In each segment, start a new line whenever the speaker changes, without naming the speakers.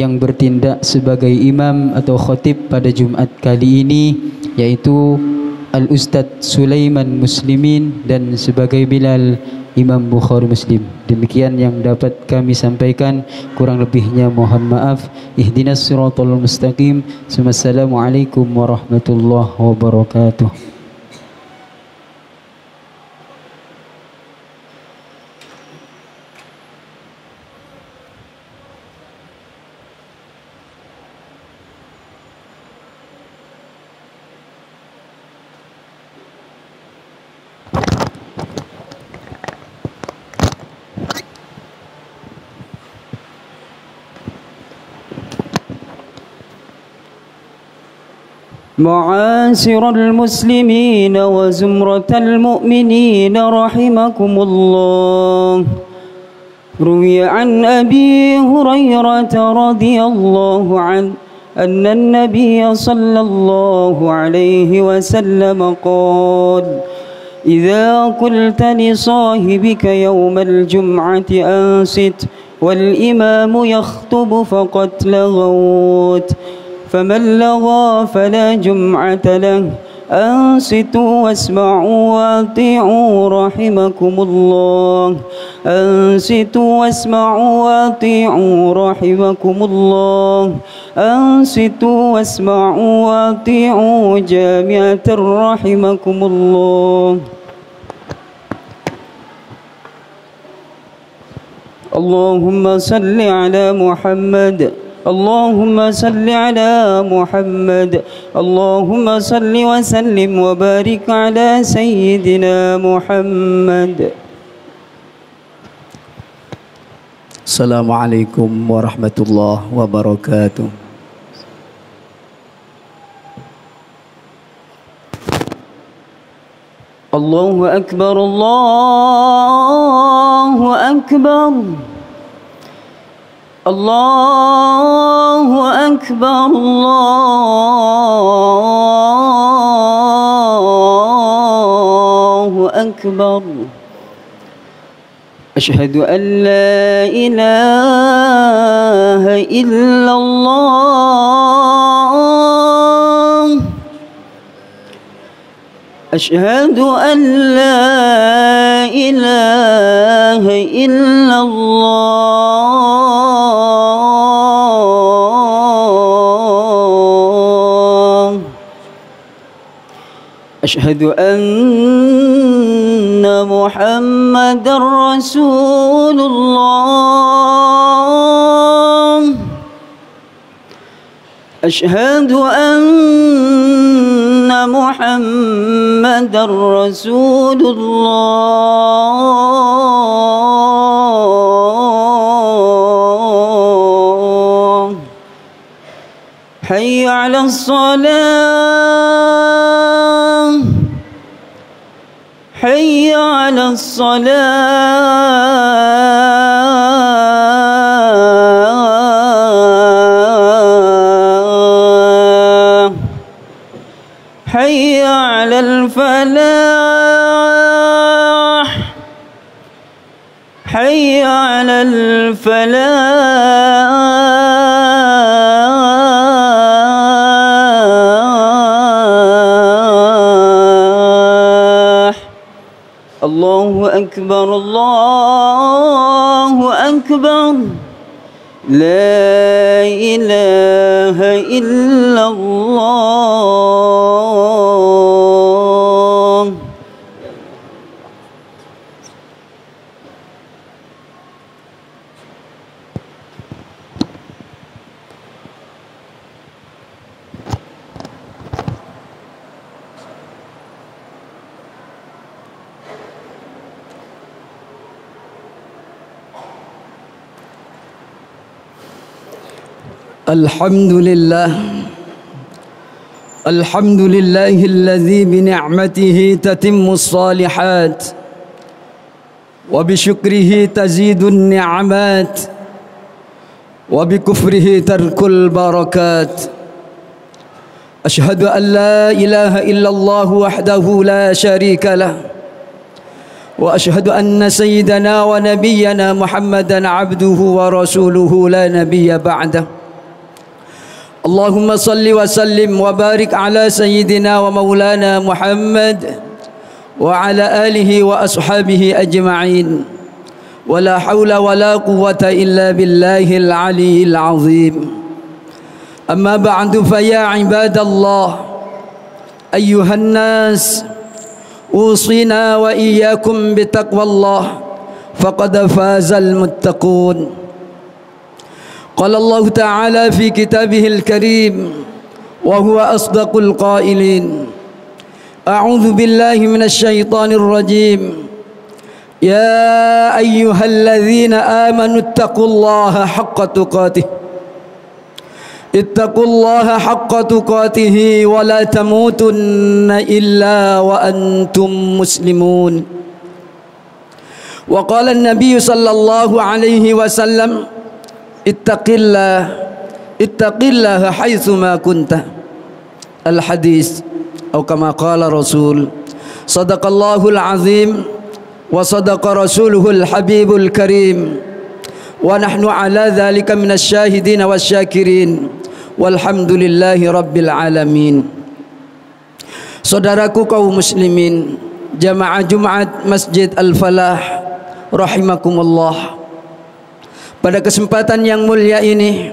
yang bertindak sebagai imam atau khatib pada Jumat kali ini, yaitu Al-Ustadz Sulaiman Muslimin, dan sebagai Bilal Imam Bukhari Muslim. Demikian yang dapat kami sampaikan, kurang lebihnya mohon maaf. Ihdinas siratal mustaqim. Assalamualaikum warahmatullahi wabarakatuh. معاشر المسلمين وزمرة المؤمنين رحمكم الله. روي عن أبي هريرة رضي الله عنه أن النبي صلى الله عليه وسلم قال: إذا قلت لصاحبك يوم الجمعة أنصت والإمام يخطب فقد لغوت، فمن لغى فلا جمعة له. أنصتوا واسمعوا وأطيعوا رحمكم الله. أنصتوا واسمعوا وأطيعوا رحمكم الله. أنصتوا واسمعوا وأطيعوا جامعة رحمكم الله. اللهم صل على محمد. اللهم صل على محمد. اللهم صل وسلم وبارك على سيدنا محمد.
السلام عليكم ورحمة الله وبركاته.
الله أكبر الله أكبر الله أكبر الله أكبر. أشهد أن لا إله إلا الله. أشهد أن لا إله إلا الله. أشهد أن محمدا رسول الله. أشهد أن محمدا رسول الله. حي على الصلاة. حي على الصلاة. حي على الفلاح. حي على الفلاح. الله أكبر الله أكبر. لا إله إلا الله.
الحمد لله. الحمد لله الذي بنعمته تتم الصالحات وبشكره تزيد النعمات وبكفره ترك البركات. أشهد أن لا إله إلا الله وحده لا شريك له، وأشهد أن سيدنا ونبينا محمدا عبده ورسوله لا نبي بعده. Allahumma salli wa sallim wa barik ala sayyidina wa maulana Muhammad wa ala alihi wa ashabihi ajma'in. Wa la hawla wa la quwwata illa billahil aliyyil azim. Amma ba'du, fa ya ibadallah ayyuhan nas, usina wa iyyakum bitaqwallah faqad fazal muttaqun. قال الله تعالى في كتابه الكريم وهو أصدق القائلين: أعوذ بالله من الشيطان الرجيم. يا أيها الذين آمنوا اتقوا الله حق تقاته اتقوا الله حق تقاته ولا تموتن إلا وأنتم مسلمون. وقال النبي صلى الله عليه وسلم: ittaqillaha haitsuma kunta. Al-hadis atau kama qala Rasul. Sadaqallahul azim wa sadaqa rasuluhul habibul karim wa nahnu ala dzalika minasy syahidin wasyakirin walhamdulillahi rabbil alamin. Saudaraku kaum muslimin, jamaah Jumat Masjid Al-Falah rahimakumullah. Pada kesempatan yang mulia ini,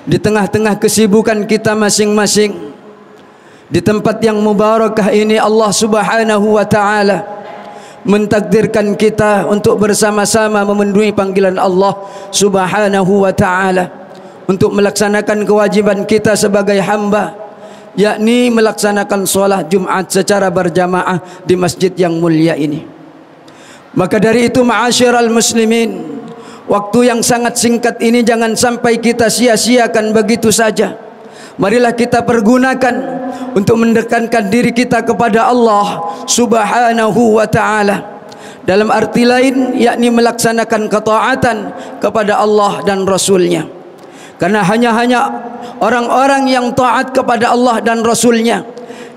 di tengah-tengah kesibukan kita masing-masing, di tempat yang mubarakah ini, Allah Subhanahu wa ta'ala mentakdirkan kita untuk bersama-sama memenuhi panggilan Allah Subhanahu wa ta'ala untuk melaksanakan kewajiban kita sebagai hamba, yakni melaksanakan sholat Jumat secara berjamaah di masjid yang mulia ini. Maka dari itu, ma'asyiral muslimin, waktu yang sangat singkat ini jangan sampai kita sia-siakan begitu saja. Marilah kita pergunakan untuk mendekatkan diri kita kepada Allah Subhanahu wa ta'ala. Dalam arti lain, yakni melaksanakan ketaatan kepada Allah dan Rasulnya. Karena hanya orang-orang yang taat kepada Allah dan Rasulnya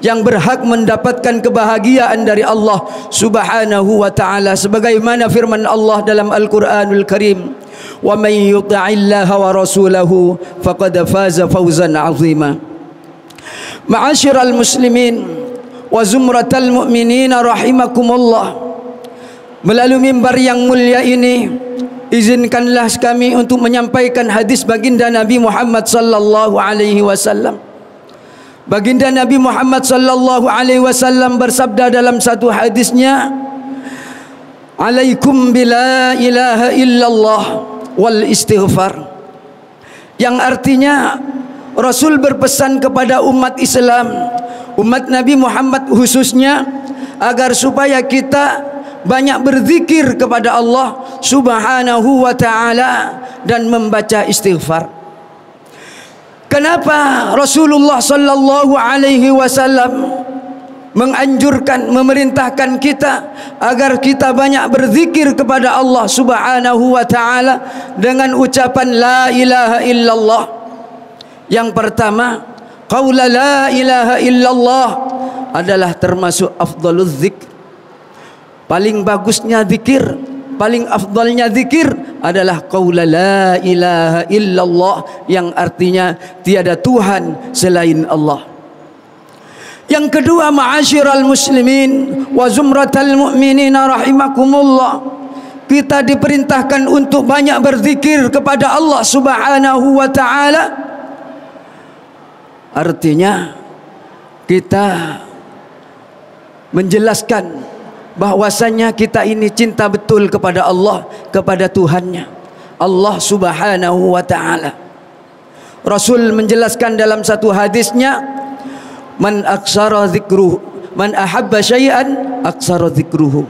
yang berhak mendapatkan kebahagiaan dari Allah Subhanahu wa ta'ala, sebagaimana firman Allah dalam Al-Qur'anul Karim: wa may yuti'illaha wa rasulahu faqad faza fawzan 'azima. Ma'asyiral muslimin wa zumratal mu'minin rahimakumullah, melalui mimbar yang mulia ini, izinkanlah kami untuk menyampaikan hadis baginda Nabi Muhammad sallallahu alaihi wasallam. Baginda Nabi Muhammad sallallahu alaihi wasallam bersabda dalam satu hadisnya: "Alaikum bila ilaha illallah wal istighfar." Yang artinya, Rasul berpesan kepada umat Islam, umat Nabi Muhammad khususnya, agar supaya kita banyak berzikir kepada Allah Subhanahu wa ta'ala dan membaca istighfar. Kenapa Rasulullah sallallahu alaihi wasallam menganjurkan, memerintahkan kita agar kita banyak berzikir kepada Allah Subhanahu wa ta'ala dengan ucapan la ilaha illallah? Yang pertama, qaula la ilaha illallah adalah termasuk afdaluz zikr. Paling bagusnya zikir, paling afdalnya zikir adalah qaula la ilaha illallah, yang artinya tiada Tuhan selain Allah. Yang kedua, ma'asyiral muslimin wa zumratal mu'minin rahimakumullah, kita diperintahkan untuk banyak berzikir kepada Allah Subhanahu wa ta'ala. Artinya kita menjelaskan bahwasanya kita ini cinta betul kepada Allah, kepada Tuhannya, Allah Subhanahu wa ta'ala. Rasul menjelaskan dalam satu hadisnya, man aksara dzikruhu, man ahabba syai'an aksara dzikruhu.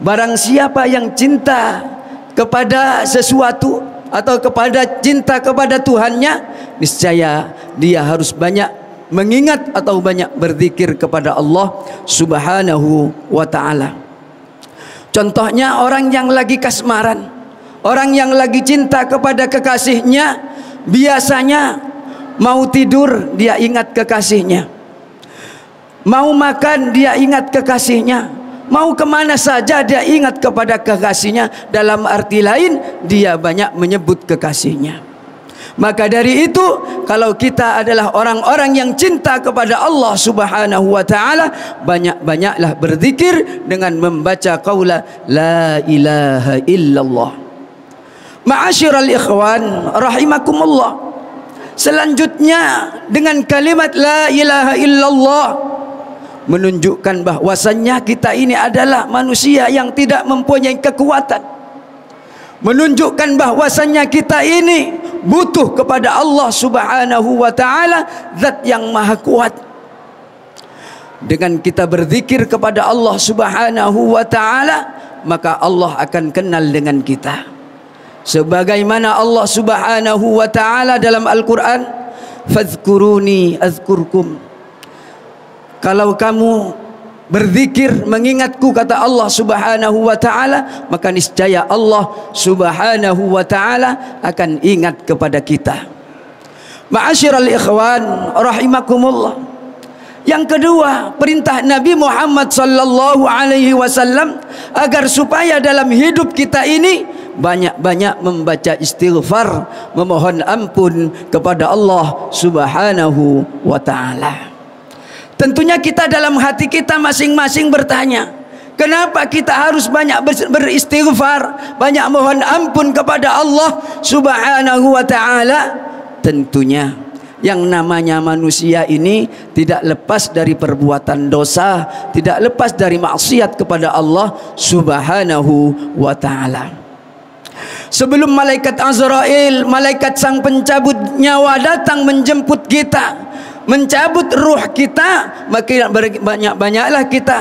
Barang siapa yang cinta kepada sesuatu atau cinta kepada Tuhannya, niscaya dia harus banyak mengingat atau banyak berzikir kepada Allah Subhanahu wa ta'ala. Contohnya, orang yang lagi kasmaran, orang yang lagi cinta kepada kekasihnya, biasanya mau tidur dia ingat kekasihnya, mau makan dia ingat kekasihnya, mau kemana saja dia ingat kepada kekasihnya. Dalam arti lain, dia banyak menyebut kekasihnya. Maka dari itu, kalau kita adalah orang-orang yang cinta kepada Allah Subhanahu wa taala, banyak-banyaklah berzikir dengan membaca qaula la ilaha illallah. Ma'asyiral ikhwan rahimakumullah. Selanjutnya dengan kalimat la ilaha illallah menunjukkan bahwasannya kita ini adalah manusia yang tidak mempunyai kekuatan, menunjukkan bahwasannya kita ini butuh kepada Allah Subhanahu wa taala, zat yang maha kuat. Dengan kita berzikir kepada Allah Subhanahu wa taala, maka Allah akan kenal dengan kita. Sebagaimana Allah Subhanahu wa taala dalam Al-Qur'an, fadhkuruni azkurkum. Kalau kamu berzikir mengingatku, kata Allah Subhanahu wa taala, maka niscaya Allah Subhanahu wa taala akan ingat kepada kita. Ma'asyiral ikhwan rahimakumullah. Yang kedua, perintah Nabi Muhammad sallallahu alaihi wasallam agar supaya dalam hidup kita ini banyak-banyak membaca istighfar, memohon ampun kepada Allah Subhanahu wa taala. Tentunya kita dalam hati kita masing-masing bertanya, kenapa kita harus banyak beristighfar, banyak mohon ampun kepada Allah Subhanahu wa taala? Tentunya yang namanya manusia ini tidak lepas dari perbuatan dosa, tidak lepas dari maksiat kepada Allah Subhanahu wa taala. Sebelum malaikat Azrail, malaikat sang pencabut nyawa, datang menjemput kita, mencabut ruh kita, maka banyak-banyaklah kita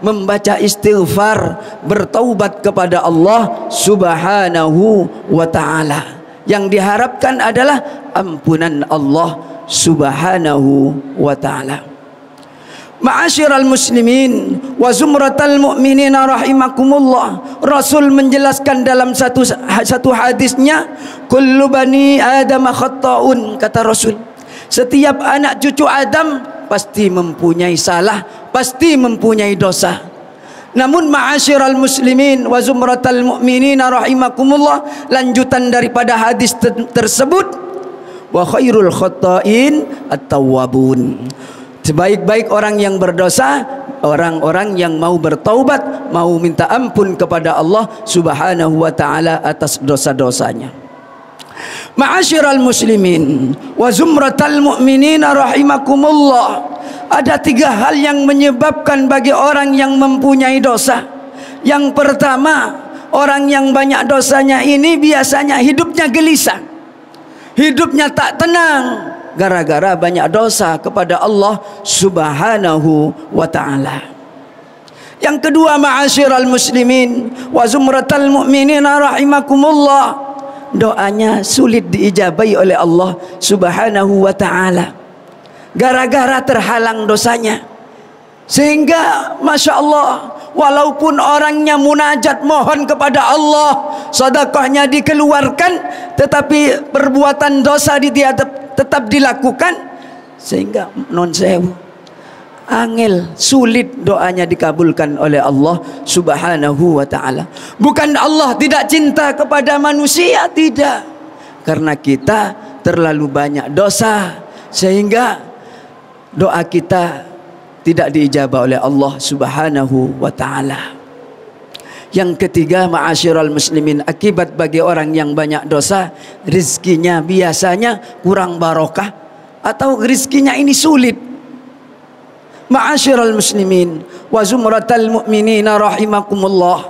membaca istighfar, bertaubat kepada Allah Subhanahu wa taala. Yang diharapkan adalah ampunan Allah Subhanahu wa taala. Ma'asyiral muslimin wa zumratal mu'minina rahimakumullah. Rasul menjelaskan dalam satu hadisnya, kullu bani Adam khata'un, kata Rasul. Setiap anak cucu Adam pasti mempunyai salah, pasti mempunyai dosa. Namun ma'asyiral muslimin wa zumratal mu'minina rahimakumullah, lanjutan daripada hadis tersebut, wa khairul khata'in at-tawwabun. Sebaik-baik orang yang berdosa, orang-orang yang mau bertaubat, mau minta ampun kepada Allah Subhanahu wa taala atas dosa-dosanya. Ma'asyiral muslimin wa zumratal mu'minina rahimakumullah. Ada 3 hal yang menyebabkan bagi orang yang mempunyai dosa. Yang pertama, orang yang banyak dosanya ini biasanya hidupnya gelisah, hidupnya tak tenang, gara-gara banyak dosa kepada Allah Subhanahu wa taala. Yang kedua, ma'asyiral muslimin wa zumratal mu'minina rahimakumullah, doanya sulit diijabai oleh Allah Subhanahu wa taala gara-gara terhalang dosanya. Sehingga Masya Allah, walaupun orangnya munajat mohon kepada Allah, sedekahnya dikeluarkan, tetapi perbuatan dosa tetap dilakukan, sehingga non sewu angel, sulit doanya dikabulkan oleh Allah Subhanahu wa taala. Bukan Allah tidak cinta kepada manusia, tidak, karena kita terlalu banyak dosa sehingga doa kita tidak diijabah oleh Allah Subhanahu wa taala. Yang ketiga, ma'asyiral muslimin, akibat bagi orang yang banyak dosa, rizkinya biasanya kurang barokah atau rizkinya ini sulit. Ma'asyiral muslimin wa zumratal mu'minina rahimakumullah.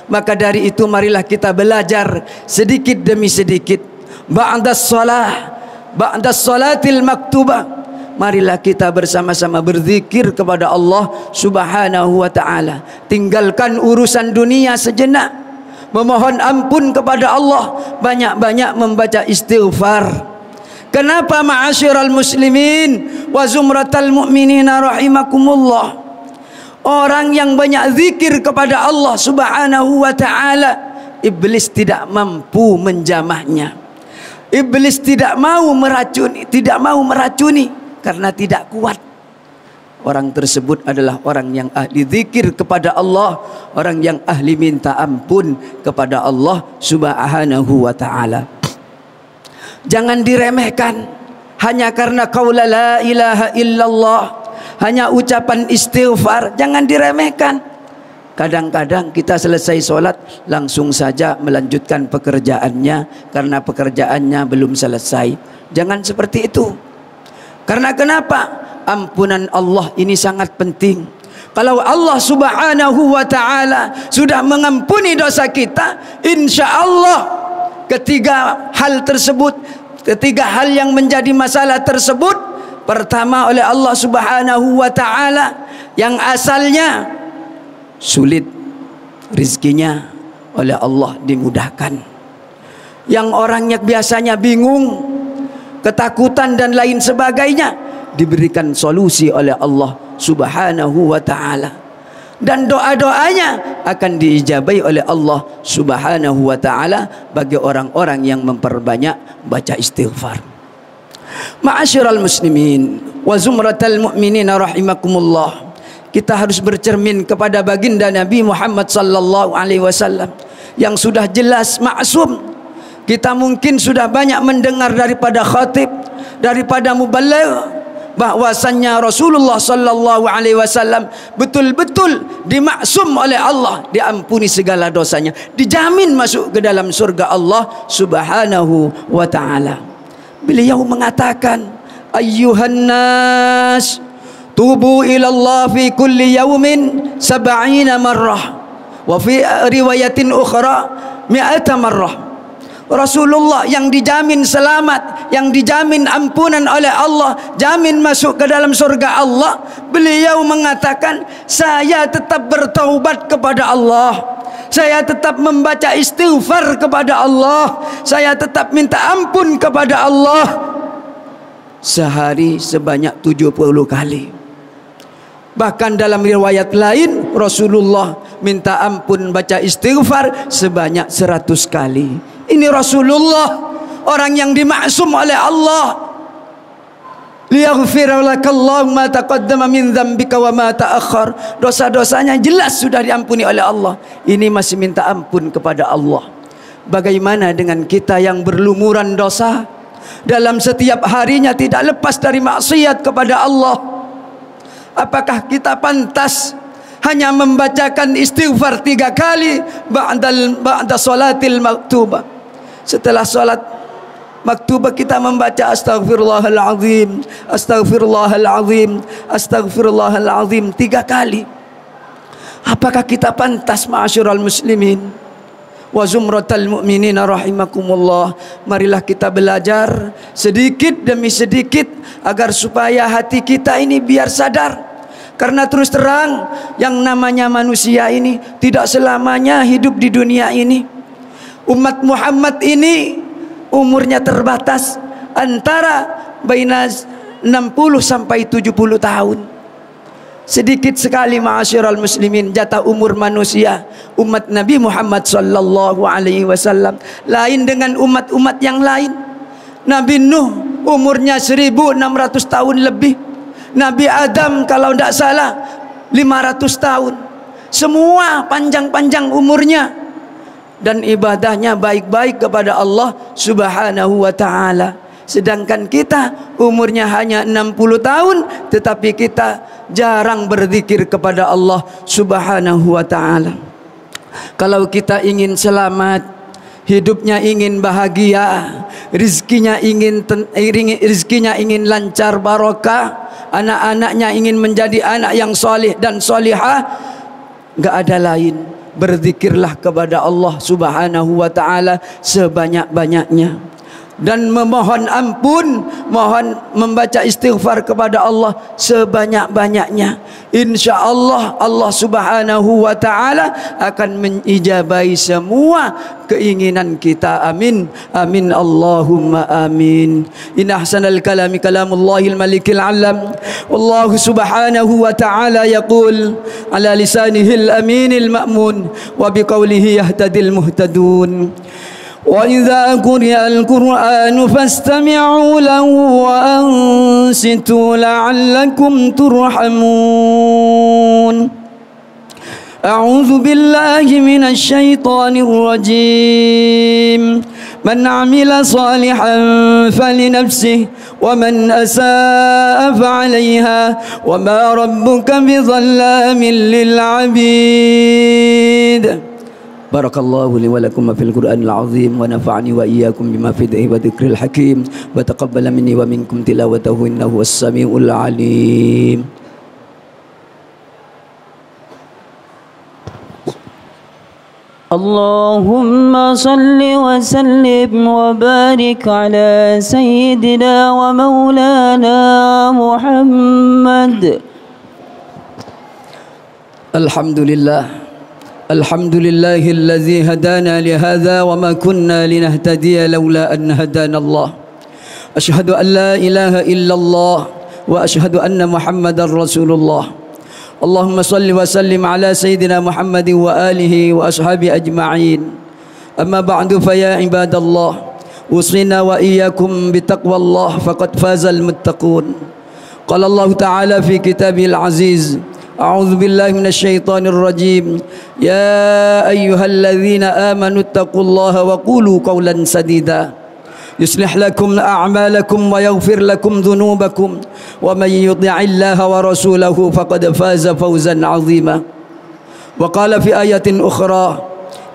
Maka dari itu marilah kita belajar sedikit demi sedikit. Ba'das salatil maktubah, marilah kita bersama-sama berzikir kepada Allah Subhanahu wa taala. Tinggalkan urusan dunia sejenak, memohon ampun kepada Allah, banyak-banyak membaca istighfar. Kenapa ma'asyiral muslimin wa zumratal mu'minina rahimakumullah? Orang yang banyak zikir kepada Allah Subhanahu wa taala, iblis tidak mampu menjamahnya. Iblis tidak mau meracuni karena tidak kuat. Orang tersebut adalah orang yang ahli zikir kepada Allah, orang yang ahli minta ampun kepada Allah Subhanahu wa taala. Jangan diremehkan hanya karena qaula la ilaha illallah, hanya ucapan istighfar, jangan diremehkan. Kadang-kadang kita selesai sholat langsung saja melanjutkan pekerjaannya karena pekerjaannya belum selesai. Jangan seperti itu. Karena kenapa? Ampunan Allah ini sangat penting. Kalau Allah subhanahu wa ta'ala sudah mengampuni dosa kita, insya Allah ketiga hal yang menjadi masalah tersebut, pertama oleh Allah subhanahu wa ta'ala yang asalnya sulit, rizkinya oleh Allah dimudahkan. Yang orangnya biasanya bingung, ketakutan dan lain sebagainya, diberikan solusi oleh Allah subhanahu wa ta'ala. Dan doa-doanya akan diijabai oleh Allah subhanahu wa ta'ala bagi orang-orang yang memperbanyak baca istighfar. Ma'asyiral muslimin wa zumratal mu'minin rahimakumullah, kita harus bercermin kepada baginda Nabi Muhammad sallallahu alaihi wasallam yang sudah jelas maksum. Kita mungkin sudah banyak mendengar daripada khatib, daripada muballigh, bahwasannya Rasulullah sallallahu alaihi wasallam betul-betul dimaksum oleh Allah, diampuni segala dosanya, dijamin masuk ke dalam surga Allah subhanahu wa ta'ala. Beliau mengatakan, ayyuhan nas tubu ilallah fi kulli yawmin 70 marrah wa fi riwayatin ukhra 100 marrah. Rasulullah yang dijamin selamat, yang dijamin ampunan oleh Allah, jamin masuk ke dalam surga Allah, beliau mengatakan, saya tetap bertaubat kepada Allah, saya tetap membaca istighfar kepada Allah, saya tetap minta ampun kepada Allah sehari sebanyak 70 kali. Bahkan dalam riwayat lain Rasulullah minta ampun baca istighfar sebanyak 100 kali. Ini Rasulullah, orang yang dimaksum oleh Allah. Liyaghfir lakallahu ma taqaddama min dzambika wa ma ta'akhkhar. Dosa-dosanya jelas sudah diampuni oleh Allah. Ini masih minta ampun kepada Allah. Bagaimana dengan kita yang berlumuran dosa, dalam setiap harinya tidak lepas dari maksiat kepada Allah? Apakah kita pantas hanya membacakan istighfar 3 kali ba'da salatil maktubah? Setelah salat maktubah kita membaca astaghfirullahalazim, astaghfirullahalazim, astaghfirullahalazim 3 kali. Apakah kita pantas, ma'asyiral muslimin wa zumratal mu'minin rahimakumullah? Marilah kita belajar sedikit demi sedikit agar supaya hati kita ini biar sadar. Karena terus terang yang namanya manusia ini tidak selamanya hidup di dunia ini. Umat Muhammad ini umurnya terbatas antara baina 60 sampai 70 tahun. Sedikit sekali, ma'asyiral muslimin, jatah umur manusia umat Nabi Muhammad sallallahu alaihi wasallam. Lain dengan umat-umat yang lain. Nabi Nuh umurnya 1600 tahun lebih. Nabi Adam kalau tidak salah 500 tahun. Semua panjang-panjang umurnya dan ibadahnya baik-baik kepada Allah subhanahu wa ta'ala. Sedangkan kita umurnya hanya 60 tahun tetapi kita jarang berzikir kepada Allah subhanahu wa ta'ala. Kalau kita ingin selamat, hidupnya ingin bahagia, rizkinya ingin lancar barokah, anak-anaknya ingin menjadi anak yang soleh dan solihah, enggak ada lain, berzikirlah kepada Allah subhanahu wa ta'ala sebanyak-banyaknya dan memohon ampun, mohon membaca istighfar kepada Allah sebanyak-banyaknya. Insya Allah Allah subhanahu wa ta'ala akan mengijabai semua keinginan kita. Amin, amin, Allahumma amin. Inna ahsanal kalami kalamullahil malikil alam. Wallahu subhanahu wa ta'ala yaqul ala lisanihil aminil ma'mun wa biqawlihi yahtadil muhtadun. وَإِذَا قُرِئَ الْقُرْآنُ فَاسْتَمِعُوا لَهُ وَأَنصِتُوا لَعَلَّكُمْ تُرْحَمُونَ. أعوذ بالله من الشيطان الرجيم. من عمل صالحا فلنفسه ومن أساء فعليها وما ربك بظلام للعبيد. بارك الله لي ولكم في القرآن العظيم ونفعني وإياكم بما فيه وذكر الحكيم وتقبل مني ومنكم تلاوته إنه هو السميع العليم.
اللهم صل وسلم وبارك على سيدنا ومولانا محمد.
الحمد لله، الحمد لله الذي هدانا لهذا وما كنا لنهتدي لولا أن هدانا الله. أشهد أن لا إله إلا الله وأشهد أن محمدا رسول الله. اللهم صل وسلم على سيدنا محمد وآله وأصحابه أجمعين. أما بعد فيا عباد الله، أوصينا وإياكم بتقوى الله فقد فاز المتقون. قال الله تعالى في كتابه العزيز: أعوذ بالله من الشيطان الرجيم. يا أيها الذين آمنوا اتقوا الله وقولوا قولا سديدا يصلح لكم أعمالكم ويغفر لكم ذنوبكم ومن يطع الله ورسوله فقد فاز فوزا عظيما. وقال في آية أخرى: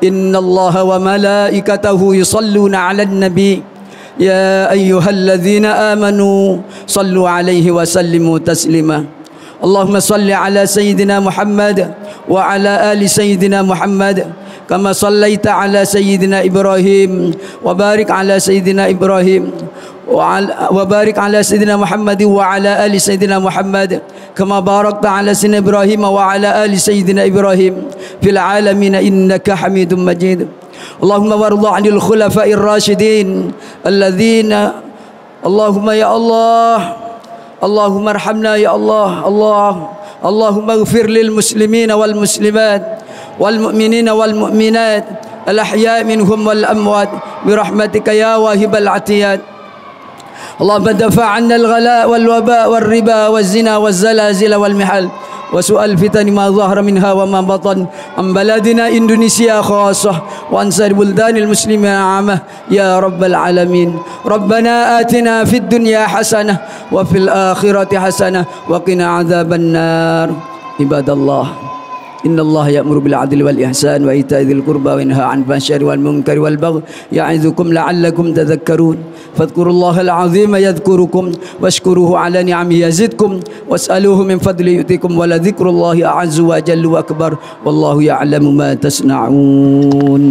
إن الله وملائكته يصلون على النبي يا أيها الذين آمنوا صلوا عليه وسلموا تسليما. اللهم صل على سيدنا محمد وعلى آل سيدنا محمد كما صليت على سيدنا إبراهيم وبارك على سيدنا إبراهيم وبارك على سيدنا محمد وعلى آل سيدنا محمد كما باركت على سيدنا إبراهيم وعلى آل سيدنا إبراهيم في العالمين إنك حميد مجيد. اللهم وارض عن الخلفاء الراشدين الذين اللهم يا الله اللهم ارحمنا يا الله اللهم اغفر للمسلمين والمسلمات والمؤمنين والمؤمنات الأحياء منهم والأموات برحمتك يا واهب العطيات. اللهم دفع عنا الغلاء والوباء والربا والزنا والزلازل والمحال وسوء الفتن ما ظهر منها وما بطن عن بلدنا إندونيسيا خاصة وعن سائر بلدان المسلمين عامة يا رب العالمين. ربنا آتنا في الدنيا حسنة وفي الآخرة حسنة وقنا عذاب النار. عباد الله، إن الله يأمر بالعدل والإحسان وإيتاء ذي القربى وينهى عن الفحشاء والمنكر والبغي يعظكم لعلكم تذكرون. فاذكروا الله العظيم يذكركم واشكروه على نعمه يزدكم واسألوه من فضله يؤتكم ولذكر الله أعز وأجل وأكبر والله يعلم ما تصنعون.